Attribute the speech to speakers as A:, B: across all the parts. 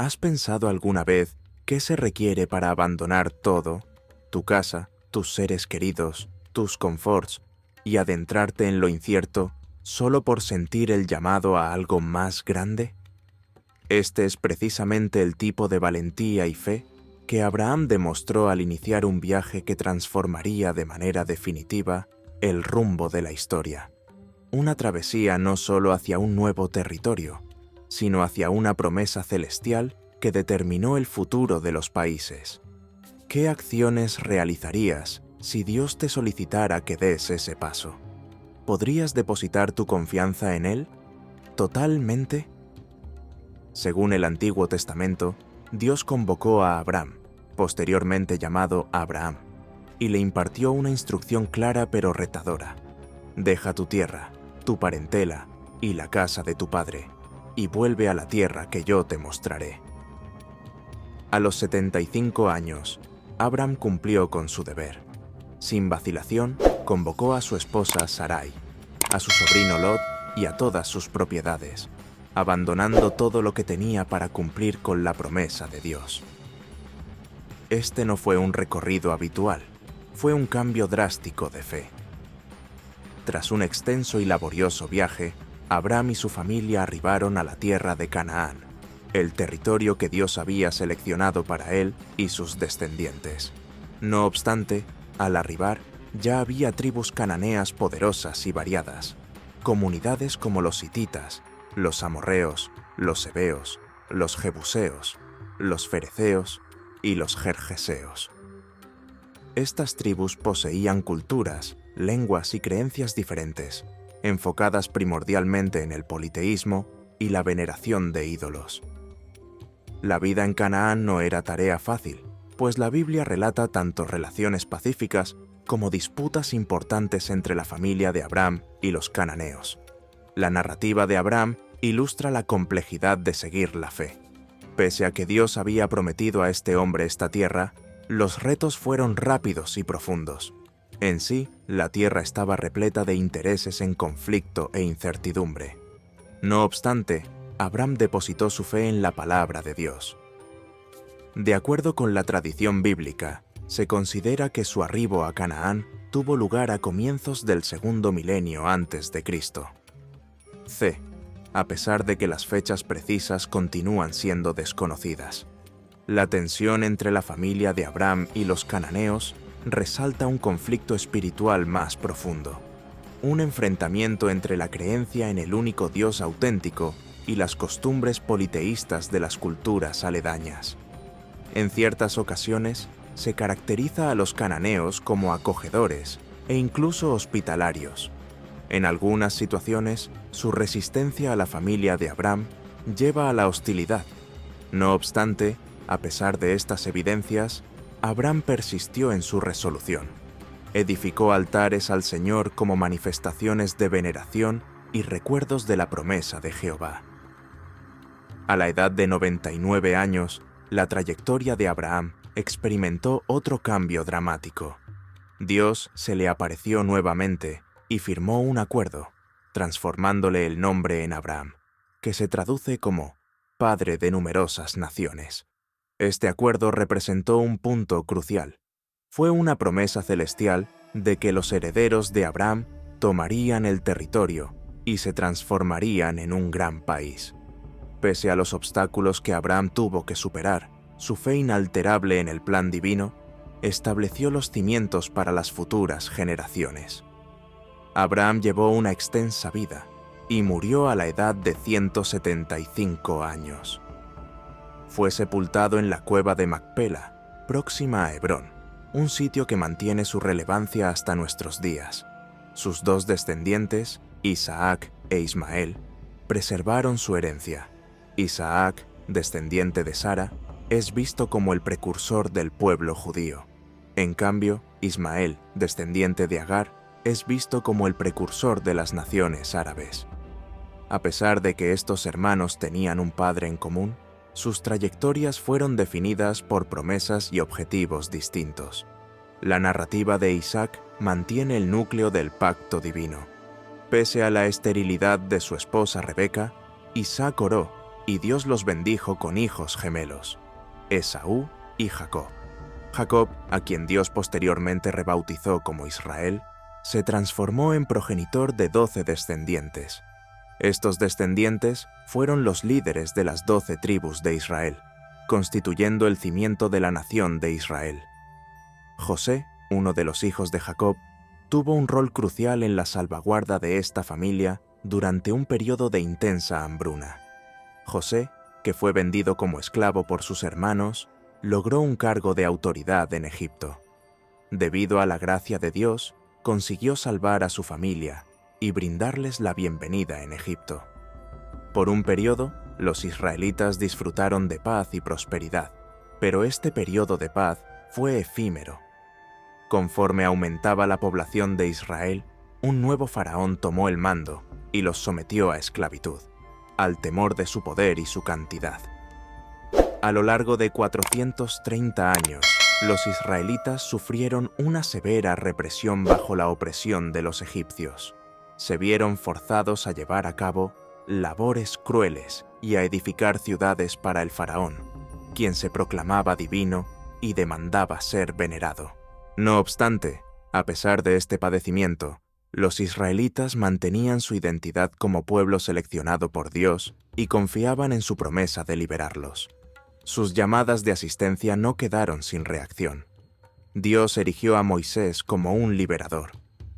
A: ¿Has pensado alguna vez qué se requiere para abandonar todo, tu casa, tus seres queridos, tus conforts, y adentrarte en lo incierto solo por sentir el llamado a algo más grande? Este es precisamente el tipo de valentía y fe que Abraham demostró al iniciar un viaje que transformaría de manera definitiva el rumbo de la historia. Una travesía no solo hacia un nuevo territorio, sino hacia una promesa celestial que determinó el futuro de los países. ¿Qué acciones realizarías si Dios te solicitara que des ese paso? ¿Podrías depositar tu confianza en Él? ¿Totalmente? Según el Antiguo Testamento, Dios convocó a Abram, posteriormente llamado Abraham, y le impartió una instrucción clara pero retadora. Deja tu tierra, tu parentela y la casa de tu padre, y vuelve a la tierra que yo te mostraré. A los 75 años, Abram cumplió con su deber. Sin vacilación, convocó a su esposa Sarai, a su sobrino Lot y a todas sus propiedades, abandonando todo lo que tenía para cumplir con la promesa de Dios. Este no fue un recorrido habitual, fue un cambio drástico de fe. Tras un extenso y laborioso viaje, Abram y su familia arribaron a la tierra de Canaán, el territorio que Dios había seleccionado para él y sus descendientes. No obstante, al arribar, ya había tribus cananeas poderosas y variadas, comunidades como los hititas, los amorreos, los heveos, los jebuseos, los fereceos y los gergeseos. Estas tribus poseían culturas, lenguas y creencias diferentes, enfocadas primordialmente en el politeísmo y la veneración de ídolos. La vida en Canaán no era tarea fácil, pues la Biblia relata tanto relaciones pacíficas como disputas importantes entre la familia de Abram y los cananeos. La narrativa de Abram ilustra la complejidad de seguir la fe. Pese a que Dios había prometido a este hombre esta tierra, los retos fueron rápidos y profundos. En sí, la tierra estaba repleta de intereses en conflicto e incertidumbre. No obstante, Abram depositó su fe en la palabra de Dios. De acuerdo con la tradición bíblica, se considera que su arribo a Canaán tuvo lugar a comienzos del segundo milenio antes de Cristo. C. A pesar de que las fechas precisas continúan siendo desconocidas. La tensión entre la familia de Abram y los cananeos resalta un conflicto espiritual más profundo, un enfrentamiento entre la creencia en el único Dios auténtico y las costumbres politeístas de las culturas aledañas. En ciertas ocasiones, se caracteriza a los cananeos como acogedores e incluso hospitalarios. En algunas situaciones, su resistencia a la familia de Abram lleva a la hostilidad. No obstante, a pesar de estas evidencias, Abram persistió en su resolución. Edificó altares al Señor como manifestaciones de veneración y recuerdos de la promesa de Jehová. A la edad de 99 años, la trayectoria de Abraham experimentó otro cambio dramático. Dios se le apareció nuevamente y firmó un acuerdo, transformándole el nombre en Abraham, que se traduce como Padre de numerosas naciones. Este acuerdo representó un punto crucial. Fue una promesa celestial de que los herederos de Abraham tomarían el territorio y se transformarían en un gran país. Pese a los obstáculos que Abraham tuvo que superar, su fe inalterable en el plan divino estableció los cimientos para las futuras generaciones. Abraham llevó una extensa vida y murió a la edad de 175 años. Fue sepultado en la cueva de Macpela, próxima a Hebrón, un sitio que mantiene su relevancia hasta nuestros días. Sus dos descendientes, Isaac e Ismael, preservaron su herencia. Isaac, descendiente de Sara, es visto como el precursor del pueblo judío. En cambio, Ismael, descendiente de Agar, es visto como el precursor de las naciones árabes. A pesar de que estos hermanos tenían un padre en común, sus trayectorias fueron definidas por promesas y objetivos distintos. La narrativa de Isaac mantiene el núcleo del pacto divino. Pese a la esterilidad de su esposa Rebeca, Isaac oró y Dios los bendijo con hijos gemelos, Esaú y Jacob. Jacob, a quien Dios posteriormente rebautizó como Israel, se transformó en progenitor de 12 descendientes. Estos descendientes fueron los líderes de las 12 tribus de Israel, constituyendo el cimiento de la nación de Israel. José, uno de los hijos de Jacob, tuvo un rol crucial en la salvaguarda de esta familia durante un periodo de intensa hambruna. José, que fue vendido como esclavo por sus hermanos, logró un cargo de autoridad en Egipto. Debido a la gracia de Dios, consiguió salvar a su familia y brindarles la bienvenida en Egipto. Por un periodo, los israelitas disfrutaron de paz y prosperidad, pero este periodo de paz fue efímero. Conforme aumentaba la población de Israel, un nuevo faraón tomó el mando y los sometió a esclavitud, al temor de su poder y su cantidad. A lo largo de 430 años, los israelitas sufrieron una severa represión bajo la opresión de los egipcios. Se vieron forzados a llevar a cabo labores crueles y a edificar ciudades para el faraón, quien se proclamaba divino y demandaba ser venerado. No obstante, a pesar de este padecimiento, los israelitas mantenían su identidad como pueblo seleccionado por Dios y confiaban en su promesa de liberarlos. Sus llamadas de asistencia no quedaron sin reacción. Dios erigió a Moisés como un liberador.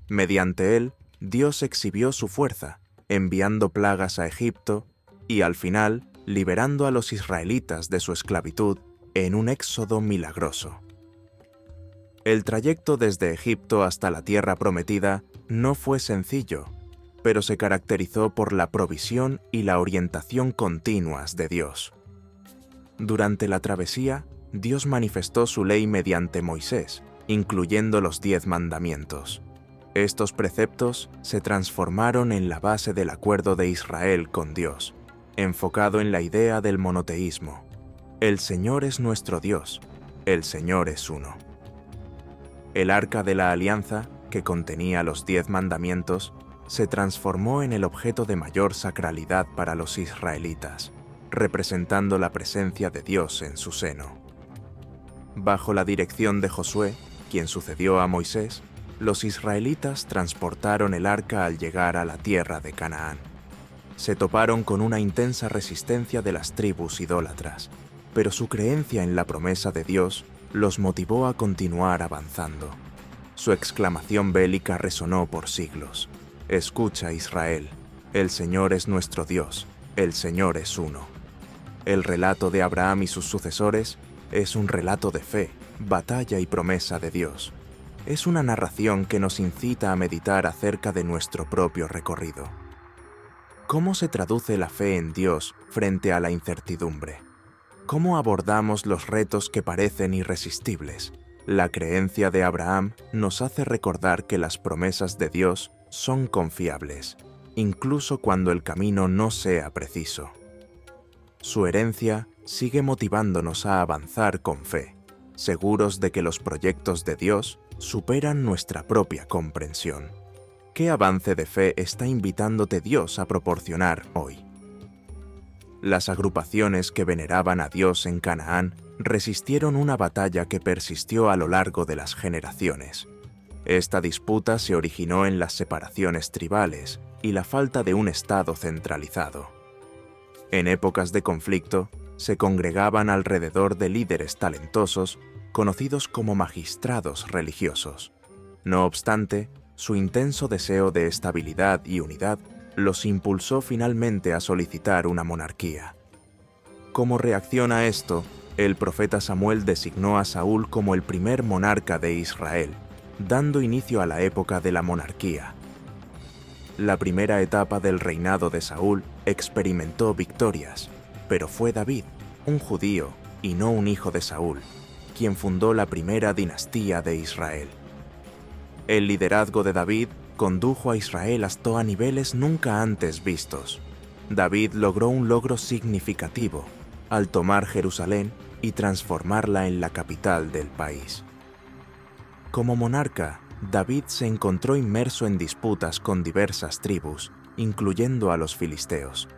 A: Mediante él, Dios exhibió su fuerza, enviando plagas a Egipto y, al final, liberando a los israelitas de su esclavitud en un éxodo milagroso. El trayecto desde Egipto hasta la tierra prometida no fue sencillo, pero se caracterizó por la provisión y la orientación continuas de Dios. Durante la travesía, Dios manifestó su ley mediante Moisés, incluyendo los 10 mandamientos. Estos preceptos se transformaron en la base del acuerdo de Israel con Dios, enfocado en la idea del monoteísmo. El Señor es nuestro Dios, el Señor es uno. El Arca de la Alianza, que contenía los 10 mandamientos, se transformó en el objeto de mayor sacralidad para los israelitas, representando la presencia de Dios en su seno. Bajo la dirección de Josué, quien sucedió a Moisés, los israelitas transportaron el arca al llegar a la tierra de Canaán. Se toparon con una intensa resistencia de las tribus idólatras, pero su creencia en la promesa de Dios los motivó a continuar avanzando. Su exclamación bélica resonó por siglos: «Escucha, Israel, el Señor es nuestro Dios, el Señor es uno». El relato de Abraham y sus sucesores es un relato de fe, batalla y promesa de Dios. Es una narración que nos incita a meditar acerca de nuestro propio recorrido. ¿Cómo se traduce la fe en Dios frente a la incertidumbre? ¿Cómo abordamos los retos que parecen irresistibles? La creencia de Abraham nos hace recordar que las promesas de Dios son confiables, incluso cuando el camino no sea preciso. Su herencia sigue motivándonos a avanzar con fe, seguros de que los proyectos de Dios superan nuestra propia comprensión. ¿Qué avance de fe está invitándote Dios a proporcionar hoy? Las agrupaciones que veneraban a Dios en Canaán resistieron una batalla que persistió a lo largo de las generaciones. Esta disputa se originó en las separaciones tribales y la falta de un Estado centralizado. En épocas de conflicto, se congregaban alrededor de líderes talentosos conocidos como magistrados religiosos. No obstante, su intenso deseo de estabilidad y unidad los impulsó finalmente a solicitar una monarquía. Como reacción a esto, el profeta Samuel designó a Saúl como el primer monarca de Israel, dando inicio a la época de la monarquía. La primera etapa del reinado de Saúl experimentó victorias, pero fue David, un judío y no un hijo de Saúl, quien fundó la primera dinastía de Israel. El liderazgo de David condujo a Israel hasta a niveles nunca antes vistos. David logró un logro significativo al tomar Jerusalén y transformarla en la capital del país. Como monarca, David se encontró inmerso en disputas con diversas tribus, incluyendo a los filisteos.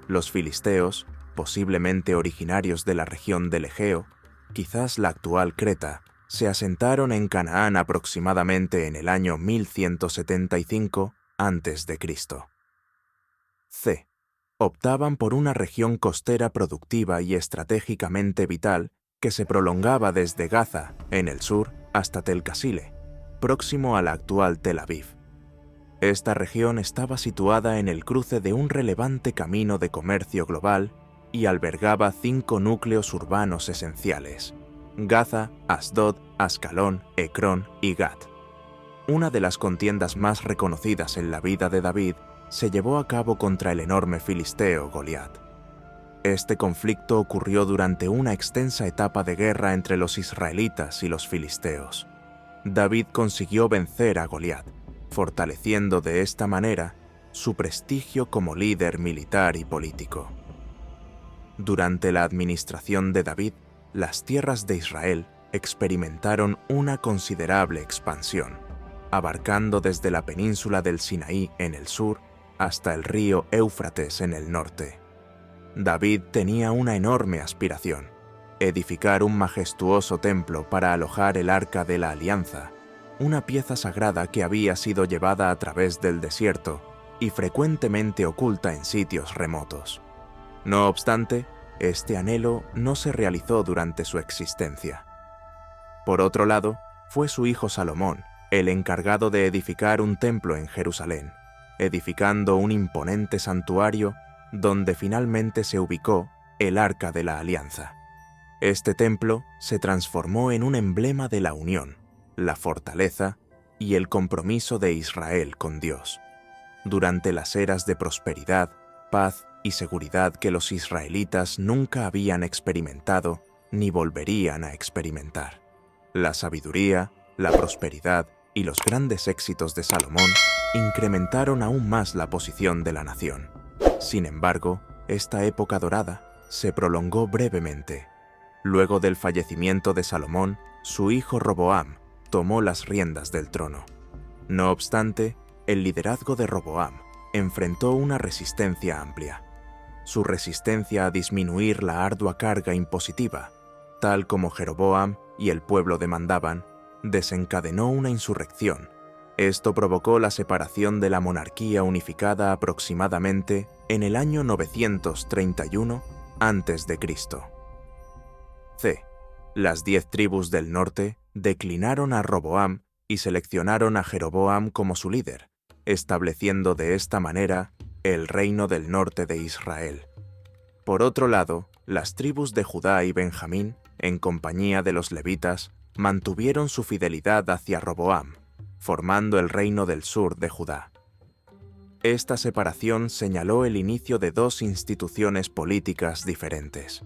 A: Los filisteos, posiblemente originarios de la región del Egeo, quizás la actual Creta, se asentaron en Canaán aproximadamente en el año 1175 a.C. C. Optaban por una región costera productiva y estratégicamente vital que se prolongaba desde Gaza, en el sur, hasta Tel Kasile, próximo a la actual Tel Aviv. Esta región estaba situada en el cruce de un relevante camino de comercio global y albergaba 5 núcleos urbanos esenciales: Gaza, Asdod, Ascalón, Ecrón y Gat. Una de las contiendas más reconocidas en la vida de David se llevó a cabo contra el enorme filisteo Goliat. Este conflicto ocurrió durante una extensa etapa de guerra entre los israelitas y los filisteos. David consiguió vencer a Goliat, fortaleciendo de esta manera su prestigio como líder militar y político. Durante la administración de David, las tierras de Israel experimentaron una considerable expansión, abarcando desde la península del Sinaí en el sur hasta el río Éufrates en el norte. David tenía una enorme aspiración: edificar un majestuoso templo para alojar el Arca de la Alianza, una pieza sagrada que había sido llevada a través del desierto y frecuentemente oculta en sitios remotos. No obstante, este anhelo no se realizó durante su existencia. Por otro lado, fue su hijo Salomón el encargado de edificar un templo en Jerusalén, edificando un imponente santuario donde finalmente se ubicó el Arca de la Alianza. Este templo se transformó en un emblema de la unión, la fortaleza y el compromiso de Israel con Dios. Durante las eras de prosperidad, paz y seguridad que los israelitas nunca habían experimentado ni volverían a experimentar. La sabiduría, la prosperidad y los grandes éxitos de Salomón incrementaron aún más la posición de la nación. Sin embargo, esta época dorada se prolongó brevemente. Luego del fallecimiento de Salomón, su hijo Roboam tomó las riendas del trono. No obstante, el liderazgo de Roboam enfrentó una resistencia amplia. Su resistencia a disminuir la ardua carga impositiva, tal como Jeroboam y el pueblo demandaban, desencadenó una insurrección. Esto provocó la separación de la monarquía unificada aproximadamente en el año 931 a.C. C. Las 10 tribus del norte declinaron a Roboam y seleccionaron a Jeroboam como su líder, estableciendo de esta manera el reino del norte de Israel. Por otro lado, las tribus de Judá y Benjamín, en compañía de los levitas, mantuvieron su fidelidad hacia Roboam, formando el reino del sur de Judá. Esta separación señaló el inicio de 2 instituciones políticas diferentes.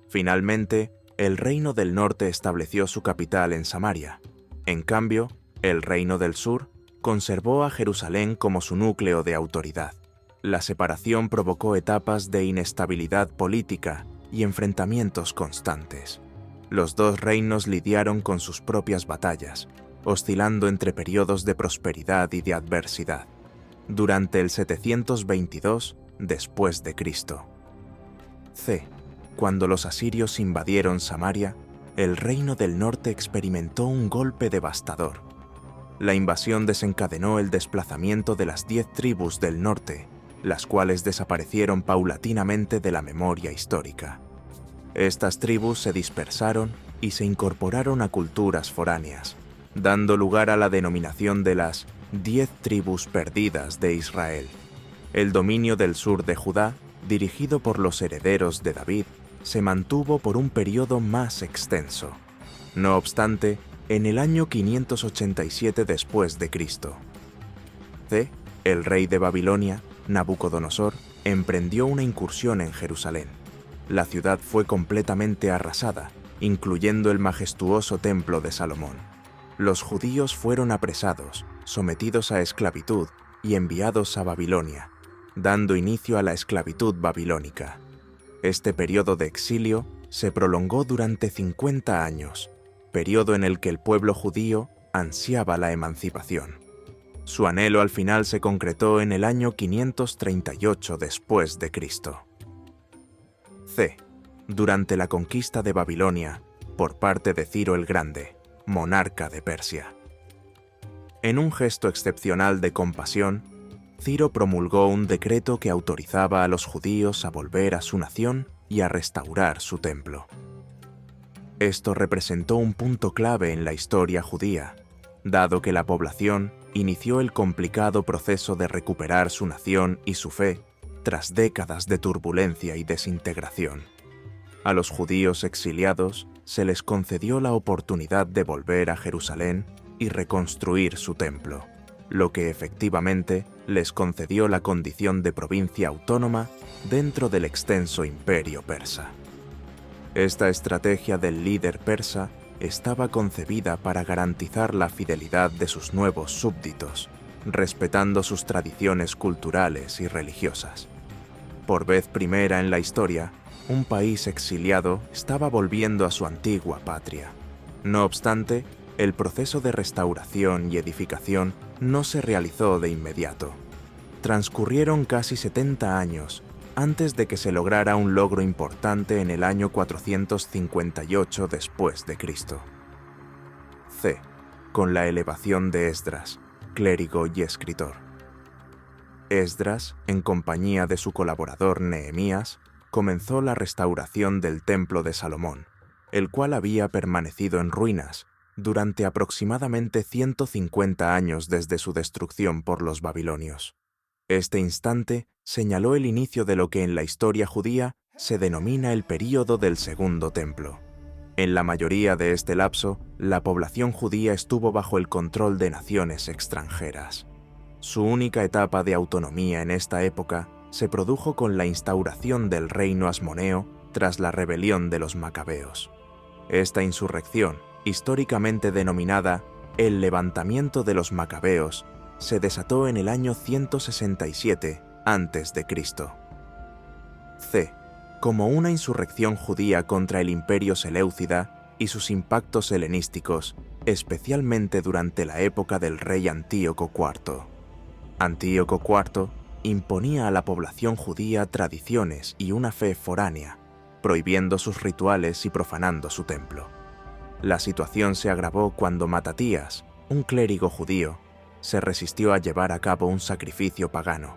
A: Finalmente, el reino del norte estableció su capital en Samaria. En cambio, el reino del sur conservó a Jerusalén como su núcleo de autoridad. La separación provocó etapas de inestabilidad política y enfrentamientos constantes. Los 2 reinos lidiaron con sus propias batallas, oscilando entre periodos de prosperidad y de adversidad. Durante el 722 después de Cristo. C. Cuando los asirios invadieron Samaria, el reino del norte experimentó un golpe devastador. La invasión desencadenó el desplazamiento de las 10 tribus del norte, las cuales desaparecieron paulatinamente de la memoria histórica. Estas tribus se dispersaron y se incorporaron a culturas foráneas, dando lugar a la denominación de las 10 tribus perdidas de Israel. El dominio del sur de Judá, dirigido por los herederos de David, se mantuvo por un periodo más extenso. No obstante, en el año 587 después de Cristo, C. el rey de Babilonia, Nabucodonosor, emprendió una incursión en Jerusalén. La ciudad fue completamente arrasada, incluyendo el majestuoso templo de Salomón. Los judíos fueron apresados, sometidos a esclavitud y enviados a Babilonia, dando inicio a la esclavitud babilónica. Este periodo de exilio se prolongó durante 50 años, periodo en el que el pueblo judío ansiaba la emancipación. Su anhelo al final se concretó en el año 538 después de Cristo. C. Durante la conquista de Babilonia por parte de Ciro el Grande, monarca de Persia. En un gesto excepcional de compasión, Ciro promulgó un decreto que autorizaba a los judíos a volver a su nación y a restaurar su templo. Esto representó un punto clave en la historia judía, dado que la población inició el complicado proceso de recuperar su nación y su fe tras décadas de turbulencia y desintegración. A los judíos exiliados se les concedió la oportunidad de volver a Jerusalén y reconstruir su templo, lo que efectivamente les concedió la condición de provincia autónoma dentro del extenso imperio persa. Esta estrategia del líder persa estaba concebida para garantizar la fidelidad de sus nuevos súbditos, respetando sus tradiciones culturales y religiosas. Por vez primera en la historia, un país exiliado estaba volviendo a su antigua patria. No obstante, el proceso de restauración y edificación no se realizó de inmediato. Transcurrieron casi 70 años antes de que se lograra un logro importante en el año 458 después de Cristo. C. Con la elevación de Esdras, clérigo y escritor. Esdras, en compañía de su colaborador Nehemías, comenzó la restauración del Templo de Salomón, el cual había permanecido en ruinas durante aproximadamente 150 años desde su destrucción por los babilonios. Este instante señaló el inicio de lo que en la historia judía se denomina el período del Segundo Templo. En la mayoría de este lapso, la población judía estuvo bajo el control de naciones extranjeras. Su única etapa de autonomía en esta época se produjo con la instauración del reino asmoneo tras la rebelión de los macabeos. Esta insurrección, históricamente denominada el levantamiento de los macabeos, se desató en el año 167 a.C. C. Como una insurrección judía contra el imperio seleucida y sus impactos helenísticos, especialmente durante la época del rey Antíoco IV. Antíoco IV imponía a la población judía tradiciones y una fe foránea, prohibiendo sus rituales y profanando su templo. La situación se agravó cuando Matatías, un clérigo judío, se resistió a llevar a cabo un sacrificio pagano.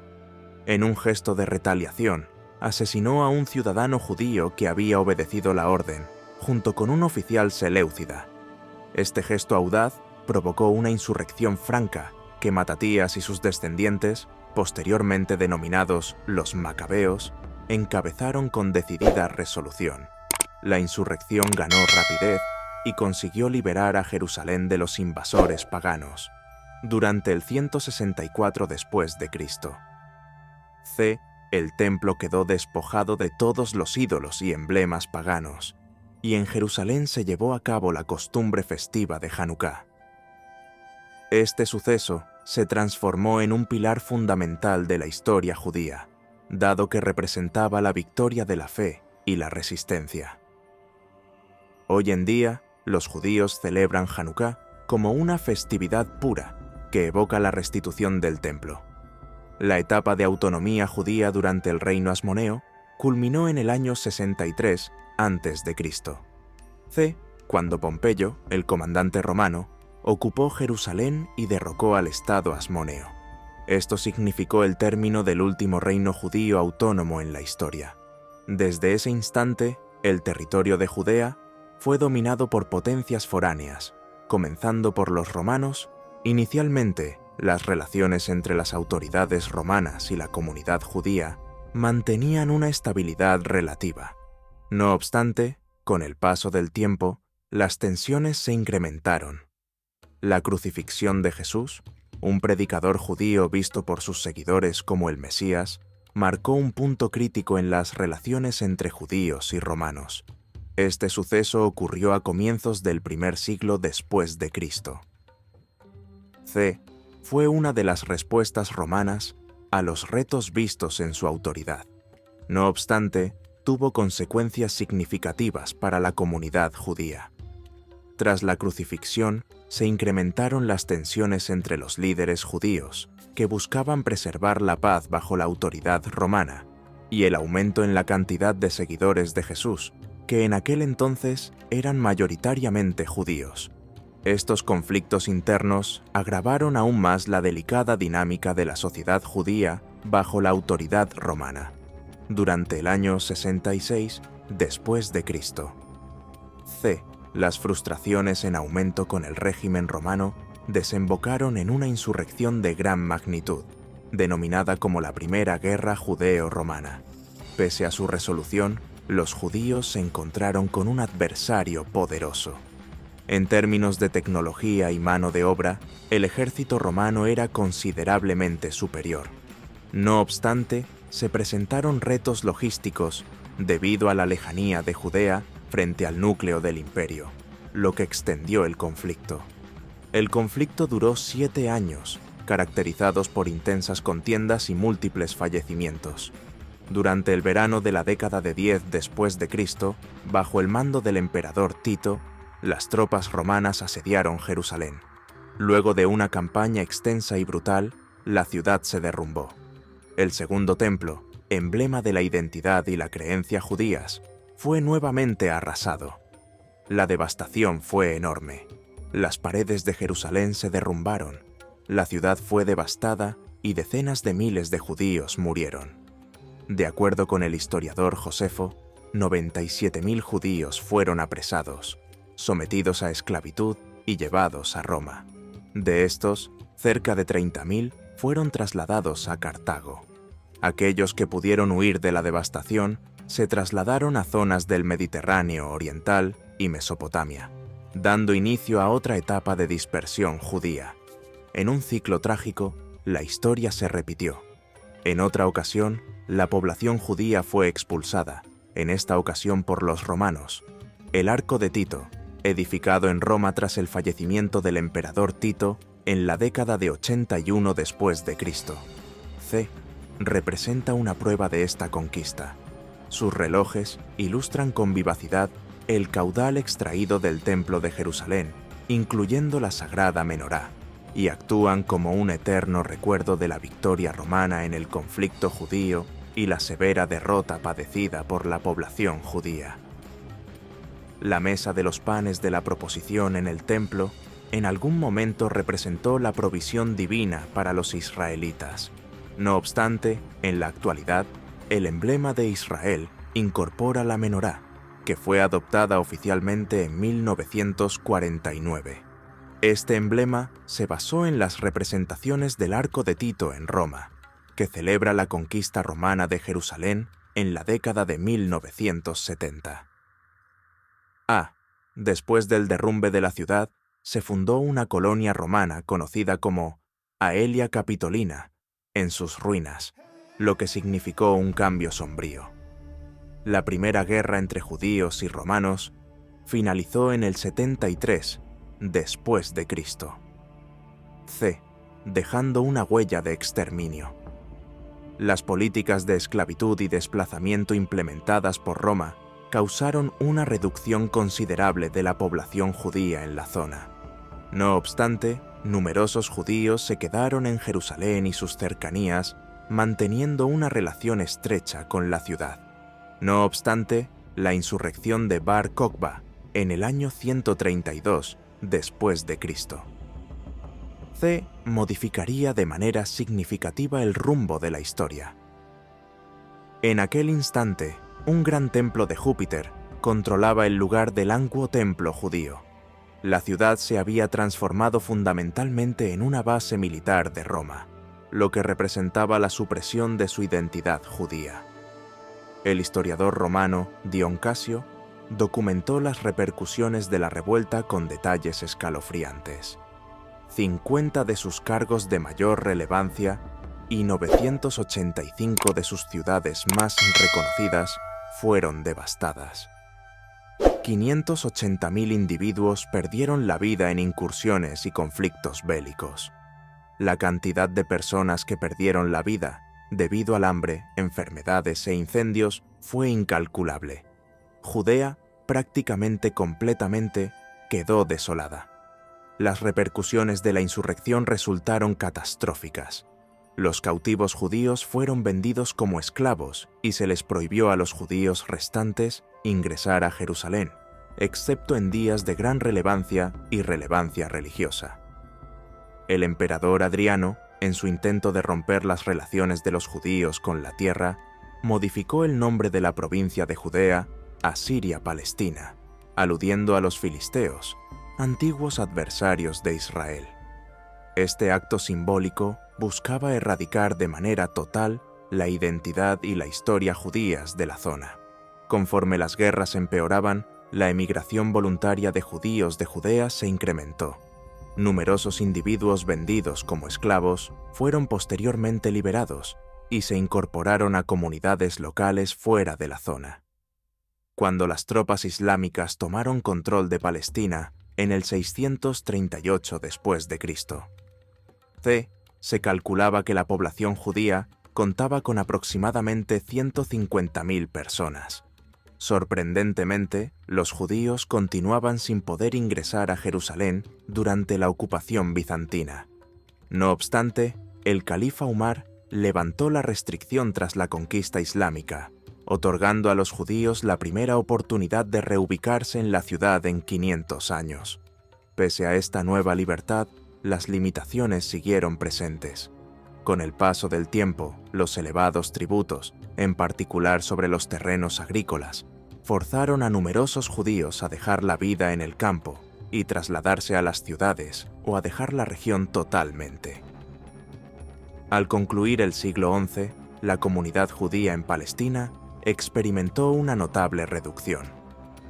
A: En un gesto de retaliación, asesinó a un ciudadano judío que había obedecido la orden, junto con un oficial seleucida. Este gesto audaz provocó una insurrección franca que Matatías y sus descendientes, posteriormente denominados los macabeos, encabezaron con decidida resolución. La insurrección ganó rapidez y consiguió liberar a Jerusalén de los invasores paganos durante el 164 después de Cristo. C. El templo quedó despojado de todos los ídolos y emblemas paganos, y en Jerusalén se llevó a cabo la costumbre festiva de Hanukkah. Este suceso se transformó en un pilar fundamental de la historia judía, dado que representaba la victoria de la fe y la resistencia. Hoy en día, los judíos celebran Hanukkah como una festividad pura que evoca la restitución del templo. La etapa de autonomía judía durante el reino asmoneo culminó en el año 63 a.C. C. Cuando Pompeyo, el comandante romano, ocupó Jerusalén y derrocó al Estado asmoneo. Esto significó el término del último reino judío autónomo en la historia. Desde ese instante, el territorio de Judea fue dominado por potencias foráneas, comenzando por los romanos. Inicialmente, las relaciones entre las autoridades romanas y la comunidad judía mantenían una estabilidad relativa. No obstante, con el paso del tiempo, las tensiones se incrementaron. La crucifixión de Jesús, un predicador judío visto por sus seguidores como el Mesías, marcó un punto crítico en las relaciones entre judíos y romanos. Este suceso ocurrió a comienzos del primer siglo después de Cristo. C. Fue una de las respuestas romanas a los retos vistos en su autoridad. No obstante, tuvo consecuencias significativas para la comunidad judía. Tras la crucifixión, se incrementaron las tensiones entre los líderes judíos, que buscaban preservar la paz bajo la autoridad romana, y el aumento en la cantidad de seguidores de Jesús, que en aquel entonces eran mayoritariamente judíos. Estos conflictos internos agravaron aún más la delicada dinámica de la sociedad judía bajo la autoridad romana, durante el año 66 después de Cristo. C. Las frustraciones en aumento con el régimen romano desembocaron en una insurrección de gran magnitud, denominada como la Primera Guerra Judeo-Romana. Pese a su resolución, los judíos se encontraron con un adversario poderoso. En términos de tecnología y mano de obra, el ejército romano era considerablemente superior. No obstante, se presentaron retos logísticos debido a la lejanía de Judea frente al núcleo del imperio, lo que extendió el conflicto. El conflicto duró 7 años, caracterizados por intensas contiendas y múltiples fallecimientos. Durante el verano de la década de 10 después de Cristo, bajo el mando del emperador Tito, las tropas romanas asediaron Jerusalén. Luego de una campaña extensa y brutal, la ciudad se derrumbó. El segundo templo, emblema de la identidad y la creencia judías, fue nuevamente arrasado. La devastación fue enorme. Las paredes de Jerusalén se derrumbaron, la ciudad fue devastada y decenas de miles de judíos murieron. De acuerdo con el historiador Josefo, 97.000 judíos fueron apresados, sometidos a esclavitud y llevados a Roma. De estos, cerca de 30.000 fueron trasladados a Cartago. Aquellos que pudieron huir de la devastación se trasladaron a zonas del Mediterráneo oriental y Mesopotamia, dando inicio a otra etapa de dispersión judía. En un ciclo trágico, la historia se repitió. En otra ocasión, la población judía fue expulsada, en esta ocasión por los romanos. El Arco de Tito, edificado en Roma tras el fallecimiento del emperador Tito en la década de 81 después de Cristo. C. representa una prueba de esta conquista. Sus relojes ilustran con vivacidad el caudal extraído del Templo de Jerusalén, incluyendo la sagrada menorá, y actúan como un eterno recuerdo de la victoria romana en el conflicto judío y la severa derrota padecida por la población judía. La mesa de los panes de la proposición en el templo en algún momento representó la provisión divina para los israelitas. No obstante, en la actualidad, el emblema de Israel incorpora la menorá, que fue adoptada oficialmente en 1949. Este emblema se basó en las representaciones del Arco de Tito en Roma, que celebra la conquista romana de Jerusalén en la década de 1970. A. Después del derrumbe de la ciudad, se fundó una colonia romana conocida como Aelia Capitolina en sus ruinas, lo que significó un cambio sombrío. La primera guerra entre judíos y romanos finalizó en el 73 después de Cristo. C. Dejando una huella de exterminio. Las políticas de esclavitud y desplazamiento implementadas por Roma causaron una reducción considerable de la población judía en la zona. No obstante, numerosos judíos se quedaron en Jerusalén y sus cercanías, manteniendo una relación estrecha con la ciudad. No obstante, la insurrección de Bar Kokhba en el año 132 después de Cristo. C. modificaría de manera significativa el rumbo de la historia. En aquel instante, un gran templo de Júpiter controlaba el lugar del antiguo templo judío. La ciudad se había transformado fundamentalmente en una base militar de Roma, lo que representaba la supresión de su identidad judía. El historiador romano Dion Casio documentó las repercusiones de la revuelta con detalles escalofriantes. 50 de sus cargos de mayor relevancia y 985 de sus ciudades más reconocidas fueron devastadas. 580.000 individuos perdieron la vida en incursiones y conflictos bélicos. La cantidad de personas que perdieron la vida debido al hambre, enfermedades e incendios fue incalculable. Judea prácticamente completamente quedó desolada. Las repercusiones de la insurrección resultaron catastróficas. Los cautivos judíos fueron vendidos como esclavos y se les prohibió a los judíos restantes ingresar a Jerusalén, excepto en días de gran relevancia y relevancia religiosa. El emperador Adriano, en su intento de romper las relaciones de los judíos con la tierra, modificó el nombre de la provincia de Judea a Siria-Palestina, aludiendo a los filisteos, antiguos adversarios de Israel. Este acto simbólico buscaba erradicar de manera total la identidad y la historia judías de la zona. Conforme las guerras empeoraban, la emigración voluntaria de judíos de Judea se incrementó. Numerosos individuos vendidos como esclavos fueron posteriormente liberados y se incorporaron a comunidades locales fuera de la zona. Cuando las tropas islámicas tomaron control de Palestina en el 638 después de Cristo, se calculaba que la población judía contaba con aproximadamente 150.000 personas. Sorprendentemente, los judíos continuaban sin poder ingresar a Jerusalén durante la ocupación bizantina. No obstante, el califa Umar levantó la restricción tras la conquista islámica, otorgando a los judíos la primera oportunidad de reubicarse en la ciudad en 500 años. Pese a esta nueva libertad, las limitaciones siguieron presentes. Con el paso del tiempo, los elevados tributos, en particular sobre los terrenos agrícolas, forzaron a numerosos judíos a dejar la vida en el campo y trasladarse a las ciudades o a dejar la región totalmente. Al concluir el siglo XI, la comunidad judía en Palestina experimentó una notable reducción.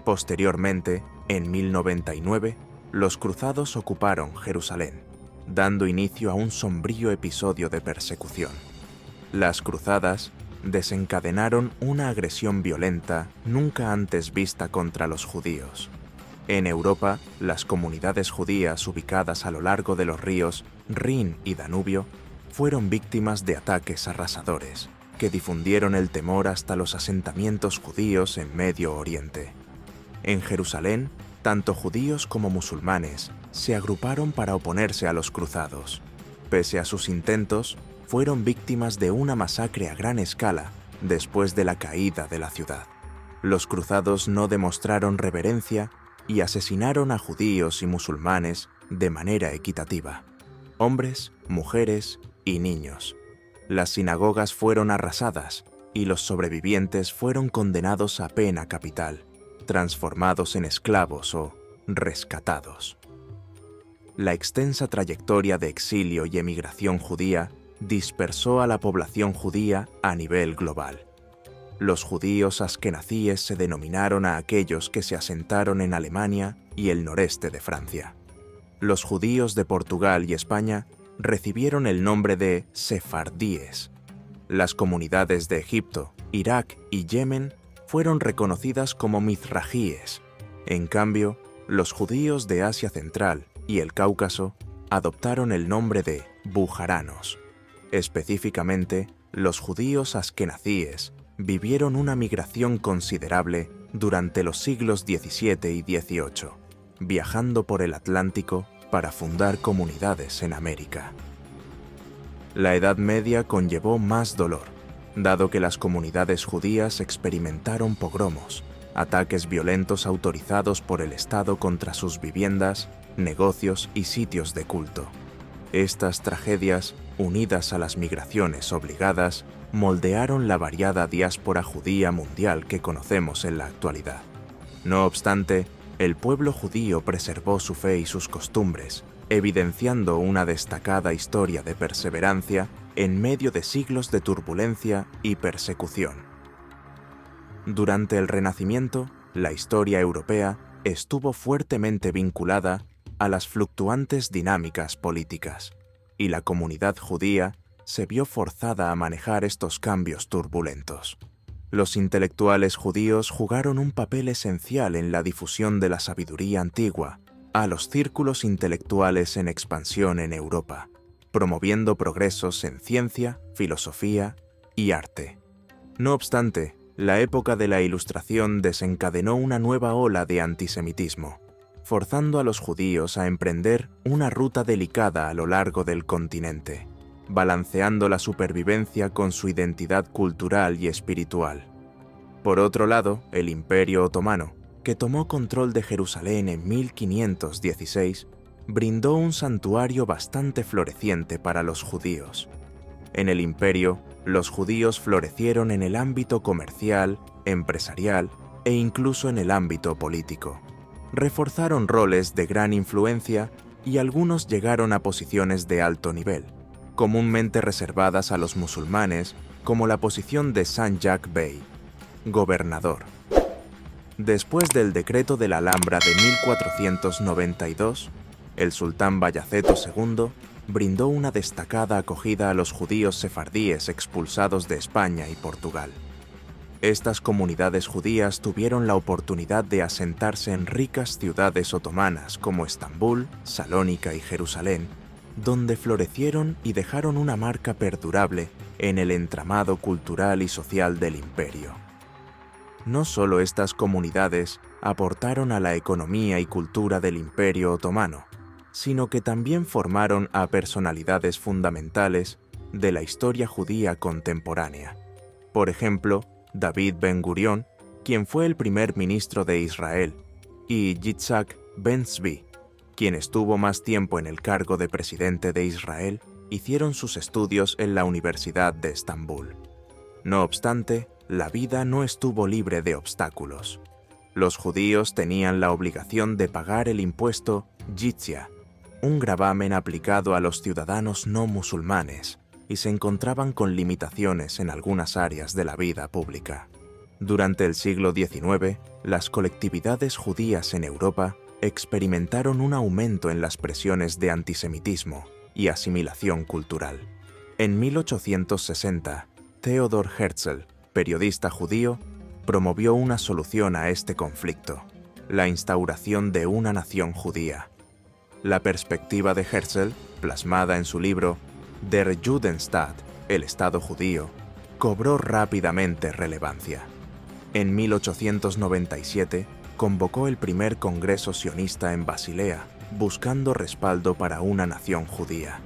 A: Posteriormente, en 1099, los cruzados ocuparon Jerusalén, dando inicio a un sombrío episodio de persecución. Las cruzadas desencadenaron una agresión violenta nunca antes vista contra los judíos. En Europa, las comunidades judías ubicadas a lo largo de los ríos Rin y Danubio fueron víctimas de ataques arrasadores, que difundieron el temor hasta los asentamientos judíos en Medio Oriente. En Jerusalén, tanto judíos como musulmanes se agruparon para oponerse a los cruzados. Pese a sus intentos, fueron víctimas de una masacre a gran escala después de la caída de la ciudad. Los cruzados no demostraron reverencia y asesinaron a judíos y musulmanes de manera equitativa, hombres, mujeres y niños. Las sinagogas fueron arrasadas y los sobrevivientes fueron condenados a pena capital, transformados en esclavos o rescatados. La extensa trayectoria de exilio y emigración judía dispersó a la población judía a nivel global. Los judíos askenazíes se denominaron a aquellos que se asentaron en Alemania y el noreste de Francia. Los judíos de Portugal y España recibieron el nombre de sefardíes. Las comunidades de Egipto, Irak y Yemen fueron reconocidas como mizrajíes. En cambio, los judíos de Asia Central y el Cáucaso adoptaron el nombre de bujaranos. Específicamente, los judíos askenazíes vivieron una migración considerable durante los siglos XVII y XVIII, viajando por el Atlántico para fundar comunidades en América. La Edad Media conllevó más dolor, dado que las comunidades judías experimentaron pogromos, ataques violentos autorizados por el Estado contra sus viviendas, negocios y sitios de culto. Estas tragedias, unidas a las migraciones obligadas, moldearon la variada diáspora judía mundial que conocemos en la actualidad. No obstante, el pueblo judío preservó su fe y sus costumbres, evidenciando una destacada historia de perseverancia en medio de siglos de turbulencia y persecución. Durante el Renacimiento, la historia europea estuvo fuertemente vinculada a las fluctuantes dinámicas políticas, y la comunidad judía se vio forzada a manejar estos cambios turbulentos. Los intelectuales judíos jugaron un papel esencial en la difusión de la sabiduría antigua a los círculos intelectuales en expansión en Europa, promoviendo progresos en ciencia, filosofía y arte. No obstante, la época de la Ilustración desencadenó una nueva ola de antisemitismo, forzando a los judíos a emprender una ruta delicada a lo largo del continente. balanceando la supervivencia con su identidad cultural y espiritual. Por otro lado, el Imperio Otomano, que tomó control de Jerusalén en 1516, brindó un santuario bastante floreciente para los judíos. En el imperio, los judíos florecieron en el ámbito comercial, empresarial e incluso en el ámbito político. Reforzaron roles de gran influencia y algunos llegaron a posiciones de alto nivel, comúnmente reservadas a los musulmanes, como la posición de Sanjak Bey, gobernador. Después del decreto de la Alhambra de 1492, el sultán Bayaceto II brindó una destacada acogida a los judíos sefardíes expulsados de España y Portugal. Estas comunidades judías tuvieron la oportunidad de asentarse en ricas ciudades otomanas como Estambul, Salónica y Jerusalén, donde florecieron y dejaron una marca perdurable en el entramado cultural y social del imperio. No solo estas comunidades aportaron a la economía y cultura del Imperio Otomano, sino que también formaron a personalidades fundamentales de la historia judía contemporánea. Por ejemplo, David Ben-Gurión, quien fue el primer ministro de Israel, y Yitzhak Ben-Zvi, quien estuvo más tiempo en el cargo de presidente de Israel, hicieron sus estudios en la Universidad de Estambul. No obstante, la vida no estuvo libre de obstáculos. Los judíos tenían la obligación de pagar el impuesto Jizya, un gravamen aplicado a los ciudadanos no musulmanes, y se encontraban con limitaciones en algunas áreas de la vida pública. Durante el siglo XIX, las colectividades judías en Europa experimentaron un aumento en las presiones de antisemitismo y asimilación cultural. En 1860, Theodor Herzl, periodista judío, promovió una solución a este conflicto: la instauración de una nación judía. La perspectiva de Herzl, plasmada en su libro Der Judenstaat, el Estado judío, cobró rápidamente relevancia. En 1897 convocó el primer congreso sionista en Basilea, buscando respaldo para una nación judía.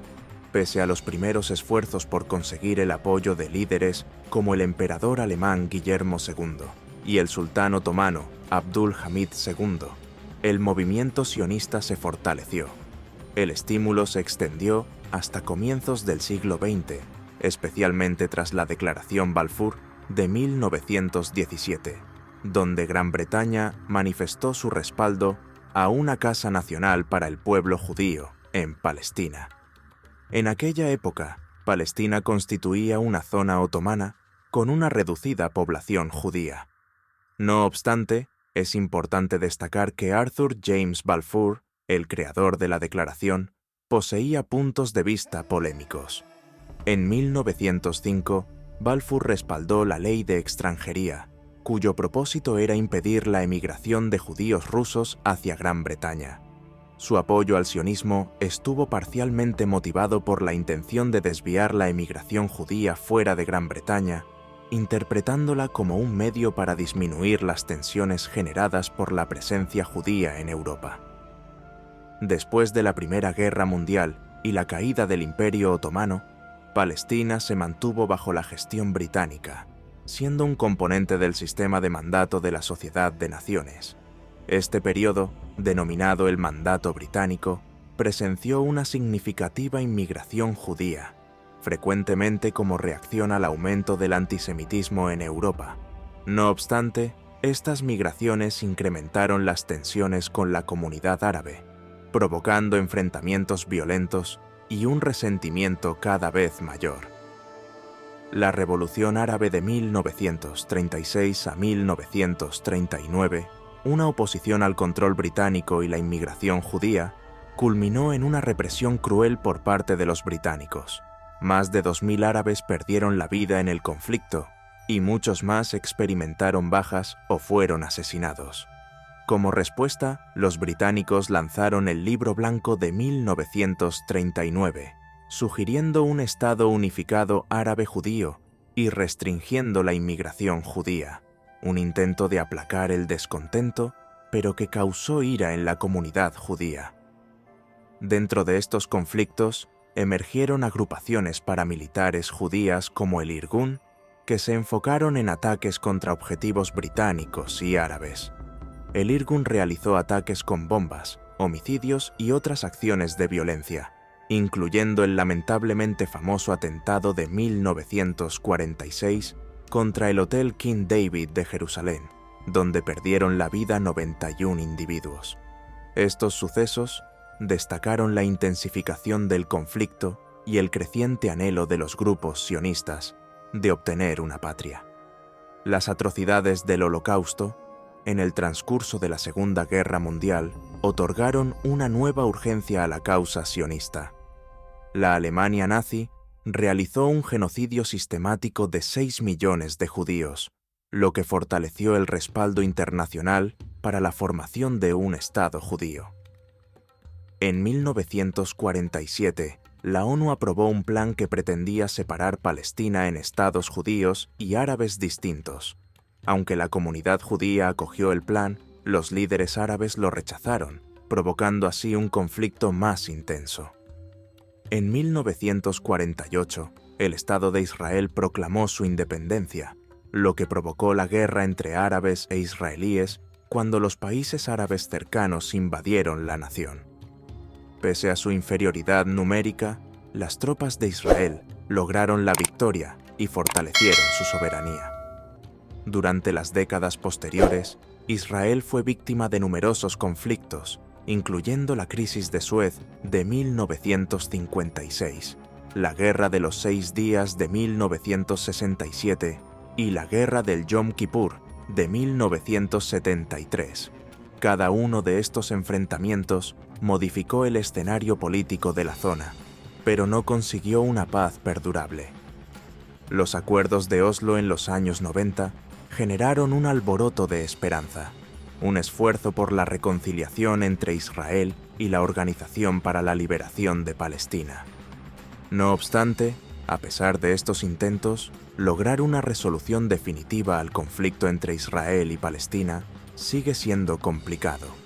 A: Pese a los primeros esfuerzos por conseguir el apoyo de líderes como el emperador alemán Guillermo II y el sultán otomano Abdul Hamid II, el movimiento sionista se fortaleció. El estímulo se extendió hasta comienzos del siglo XX, especialmente tras la Declaración Balfour de 1917, donde Gran Bretaña manifestó su respaldo a una casa nacional para el pueblo judío en Palestina. En aquella época, Palestina constituía una zona otomana con una reducida población judía. No obstante, es importante destacar que Arthur James Balfour, el creador de la declaración, poseía puntos de vista polémicos. En 1905, Balfour respaldó la ley de extranjería, cuyo propósito era impedir la emigración de judíos rusos hacia Gran Bretaña. Su apoyo al sionismo estuvo parcialmente motivado por la intención de desviar la emigración judía fuera de Gran Bretaña, interpretándola como un medio para disminuir las tensiones generadas por la presencia judía en Europa. Después de la Primera Guerra Mundial y la caída del Imperio Otomano, Palestina se mantuvo bajo la gestión británica, siendo un componente del sistema de mandato de la Sociedad de Naciones. Este periodo, denominado el Mandato Británico, presenció una significativa inmigración judía, frecuentemente como reacción al aumento del antisemitismo en Europa. No obstante, estas migraciones incrementaron las tensiones con la comunidad árabe, provocando enfrentamientos violentos y un resentimiento cada vez mayor. La Revolución Árabe de 1936 a 1939, una oposición al control británico y la inmigración judía, culminó en una represión cruel por parte de los británicos. Más de 2.000 árabes perdieron la vida en el conflicto y muchos más experimentaron bajas o fueron asesinados. Como respuesta, los británicos lanzaron el Libro Blanco de 1939, sugiriendo un Estado unificado árabe-judío y restringiendo la inmigración judía, un intento de aplacar el descontento, pero que causó ira en la comunidad judía. Dentro de estos conflictos, emergieron agrupaciones paramilitares judías como el Irgun, que se enfocaron en ataques contra objetivos británicos y árabes. El Irgun realizó ataques con bombas, homicidios y otras acciones de violencia, incluyendo el lamentablemente famoso atentado de 1946 contra el Hotel King David de Jerusalén, donde perdieron la vida 91 individuos. Estos sucesos destacaron la intensificación del conflicto y el creciente anhelo de los grupos sionistas de obtener una patria. Las atrocidades del Holocausto, en el transcurso de la Segunda Guerra Mundial, otorgaron una nueva urgencia a la causa sionista. La Alemania nazi realizó un genocidio sistemático de 6 millones de judíos, lo que fortaleció el respaldo internacional para la formación de un Estado judío. En 1947, la ONU aprobó un plan que pretendía separar Palestina en estados judíos y árabes distintos. Aunque la comunidad judía acogió el plan, los líderes árabes lo rechazaron, provocando así un conflicto más intenso. En 1948, el Estado de Israel proclamó su independencia, lo que provocó la guerra entre árabes e israelíes cuando los países árabes cercanos invadieron la nación. Pese a su inferioridad numérica, las tropas de Israel lograron la victoria y fortalecieron su soberanía. Durante las décadas posteriores, Israel fue víctima de numerosos conflictos, incluyendo la crisis de Suez de 1956, la Guerra de los 6 días de 1967 y la Guerra del Yom Kippur de 1973. Cada uno de estos enfrentamientos modificó el escenario político de la zona, pero no consiguió una paz perdurable. Los acuerdos de Oslo en los años 90 generaron un alboroto de esperanza, un esfuerzo por la reconciliación entre Israel y la Organización para la Liberación de Palestina. No obstante, a pesar de estos intentos, lograr una resolución definitiva al conflicto entre Israel y Palestina sigue siendo complicado.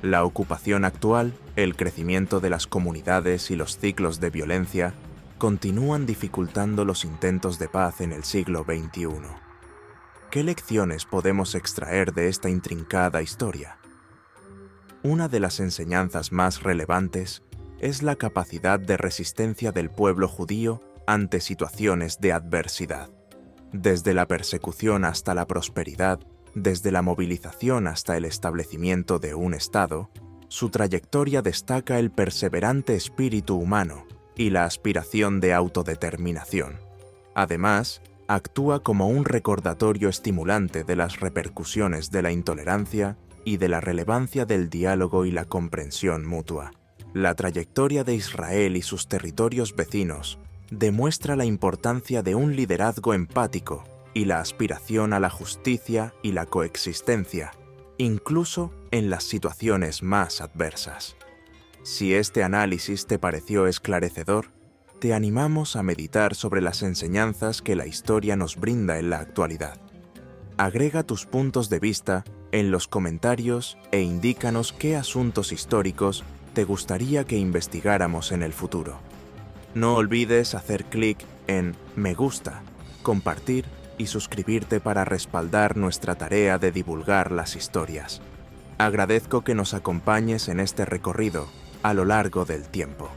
A: La ocupación actual, el crecimiento de las comunidades y los ciclos de violencia continúan dificultando los intentos de paz en el siglo XXI. ¿Qué lecciones podemos extraer de esta intrincada historia? Una de las enseñanzas más relevantes es la capacidad de resistencia del pueblo judío ante situaciones de adversidad. Desde la persecución hasta la prosperidad, desde la movilización hasta el establecimiento de un Estado, su trayectoria destaca el perseverante espíritu humano y la aspiración de autodeterminación. Además, actúa como un recordatorio estimulante de las repercusiones de la intolerancia y de la relevancia del diálogo y la comprensión mutua. La trayectoria de Israel y sus territorios vecinos demuestra la importancia de un liderazgo empático y la aspiración a la justicia y la coexistencia, incluso en las situaciones más adversas. Si este análisis te pareció esclarecedor, te animamos a meditar sobre las enseñanzas que la historia nos brinda en la actualidad. Agrega tus puntos de vista en los comentarios e indícanos qué asuntos históricos te gustaría que investigáramos en el futuro. No olvides hacer clic en Me gusta, compartir y suscribirte para respaldar nuestra tarea de divulgar las historias. Agradezco que nos acompañes en este recorrido a lo largo del tiempo.